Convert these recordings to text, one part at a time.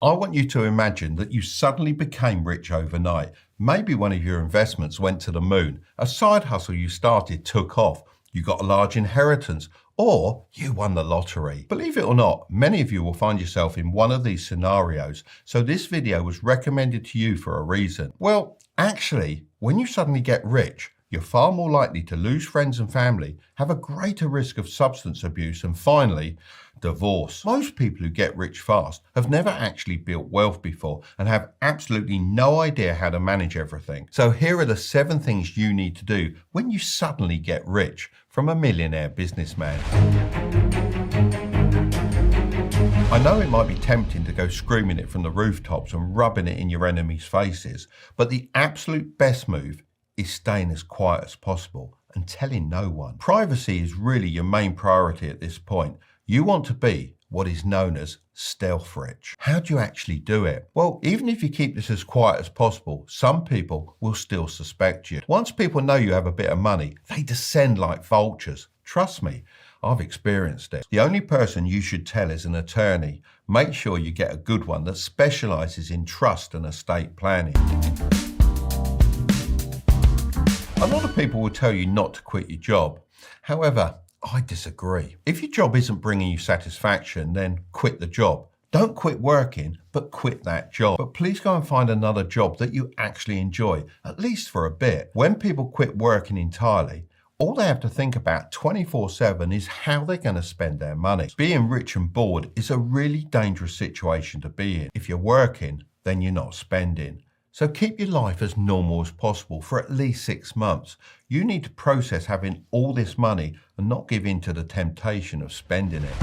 I want you to imagine that you suddenly became rich overnight. Maybe one of your investments went to the moon, a side hustle you started took off, you got a large inheritance, or you won the lottery. Believe it or not, many of you will find yourself in one of these scenarios, so this video was recommended to you for a reason. Well, actually, when you suddenly get rich, you're far more likely to lose friends and family, have a greater risk of substance abuse, and finally, divorce. Most people who get rich fast have never actually built wealth before and have absolutely no idea how to manage everything. So here are the 7 things you need to do when you suddenly get rich from a millionaire businessman. I know it might be tempting to go screaming it from the rooftops and rubbing it in your enemies' faces, but the absolute best move is staying as quiet as possible and telling no one. Privacy is really your main priority at this point. You want to be what is known as stealth rich. How do you actually do it? Well, even if you keep this as quiet as possible, some people will still suspect you. Once people know you have a bit of money, they descend like vultures. Trust me, I've experienced it. The only person you should tell is an attorney. Make sure you get a good one that specializes in trust and estate planning. A lot of people will tell you not to quit your job. However, I disagree. If your job isn't bringing you satisfaction, then quit the job. Don't quit working, but quit that job. But please go and find another job that you actually enjoy, at least for a bit. When people quit working entirely, all they have to think about 24/7 is how they're going to spend their money. Being rich and bored is a really dangerous situation to be in. If you're working, then you're not spending. So keep your life as normal as possible for at least 6 months. You need to process having all this money and not give in to the temptation of spending it.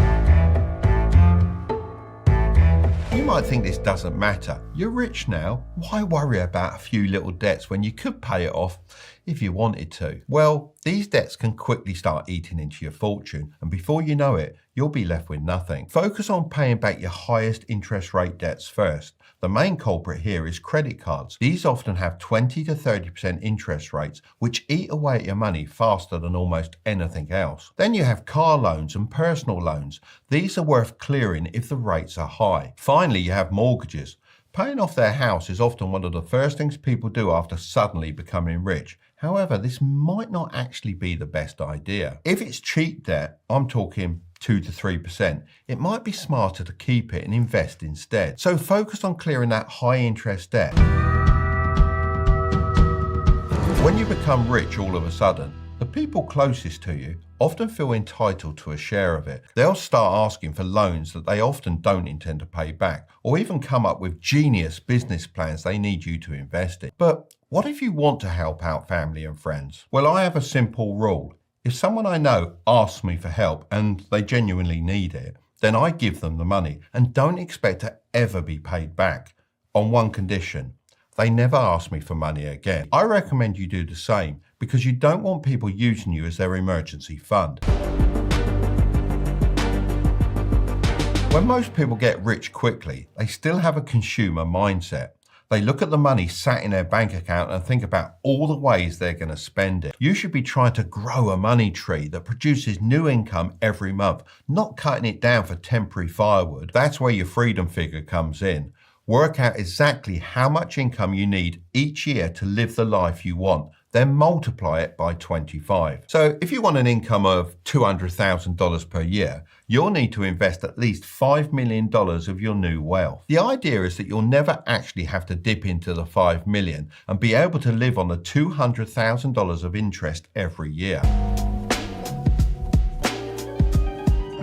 You might think this doesn't matter. You're rich now. Why worry about a few little debts when you could pay it off if you wanted to? Well, these debts can quickly start eating into your fortune, and before you know it, you'll be left with nothing. Focus on paying back your highest interest rate debts first. The main culprit here is credit cards. These often have 20 to 30% interest rates, which eat away at your money faster than almost anything else. Then you have car loans and personal loans. These are worth clearing if the rates are high. Finally, you have mortgages. Paying off their house is often one of the first things people do after suddenly becoming rich. However, this might not actually be the best idea. If it's cheap debt, I'm talking 2 to 3%, it might be smarter to keep it and invest instead. So focus on clearing that high interest debt. When you become rich all of a sudden, the people closest to you often feel entitled to a share of it. They'll start asking for loans that they often don't intend to pay back, or even come up with genius business plans they need you to invest in. But what if you want to help out family and friends? Well, I have a simple rule. If someone I know asks me for help and they genuinely need it, then I give them the money and don't expect to ever be paid back, on one condition: they never ask me for money again. I recommend you do the same because you don't want people using you as their emergency fund. When most people get rich quickly, they still have a consumer mindset. They look at the money sat in their bank account and think about all the ways they're going to spend it. You should be trying to grow a money tree that produces new income every month, not cutting it down for temporary firewood. That's where your freedom figure comes in. Work out exactly how much income you need each year to live the life you want, then multiply it by 25. So if you want an income of $200,000 per year, you'll need to invest at least $5 million of your new wealth. The idea is that you'll never actually have to dip into the $5 million and be able to live on the $200,000 of interest every year.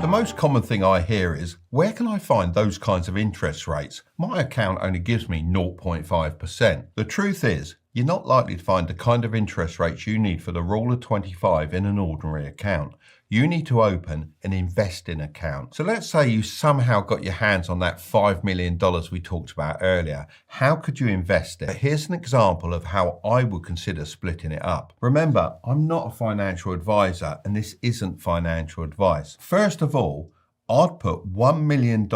The most common thing I hear is, where can I find those kinds of interest rates? My account only gives me 0.5%. The truth is, you're not likely to find the kind of interest rates you need for the rule of 25 in an ordinary account. You need to open an investing account. So let's say you somehow got your hands on that $5 million we talked about earlier. How could you invest it? Here's an example of how I would consider splitting it up. Remember, I'm not a financial advisor and this isn't financial advice. First of all, I'd put $1 million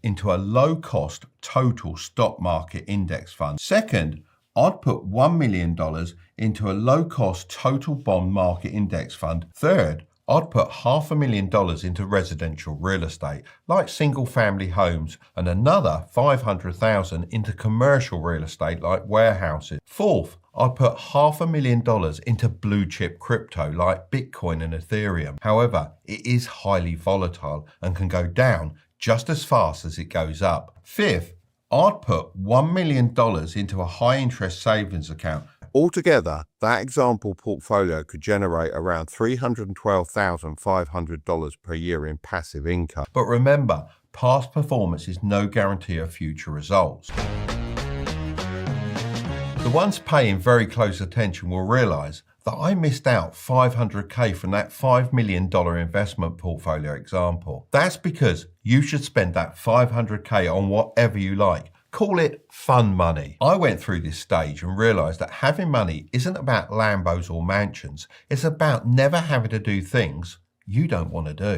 into a low-cost total stock market index fund. Second, I'd put $1 million into a low-cost total bond market index fund. Third, I'd put $500,000 into residential real estate, like single family homes, and another $500,000 into commercial real estate, like warehouses. Fourth, I'd put $500,000 into blue chip crypto, like Bitcoin and Ethereum. However, it is highly volatile and can go down just as fast as it goes up. Fifth, I'd put $1 million into a high interest savings account. Altogether, that example portfolio could generate around $312,500 per year in passive income. But remember, past performance is no guarantee of future results. The ones paying very close attention will realise that I missed out $500K from that $5 million investment portfolio example. That's because you should spend that $500K on whatever you like. Call it fun money. I went through this stage and realised that having money isn't about Lambos or mansions. It's about never having to do things you don't want to do.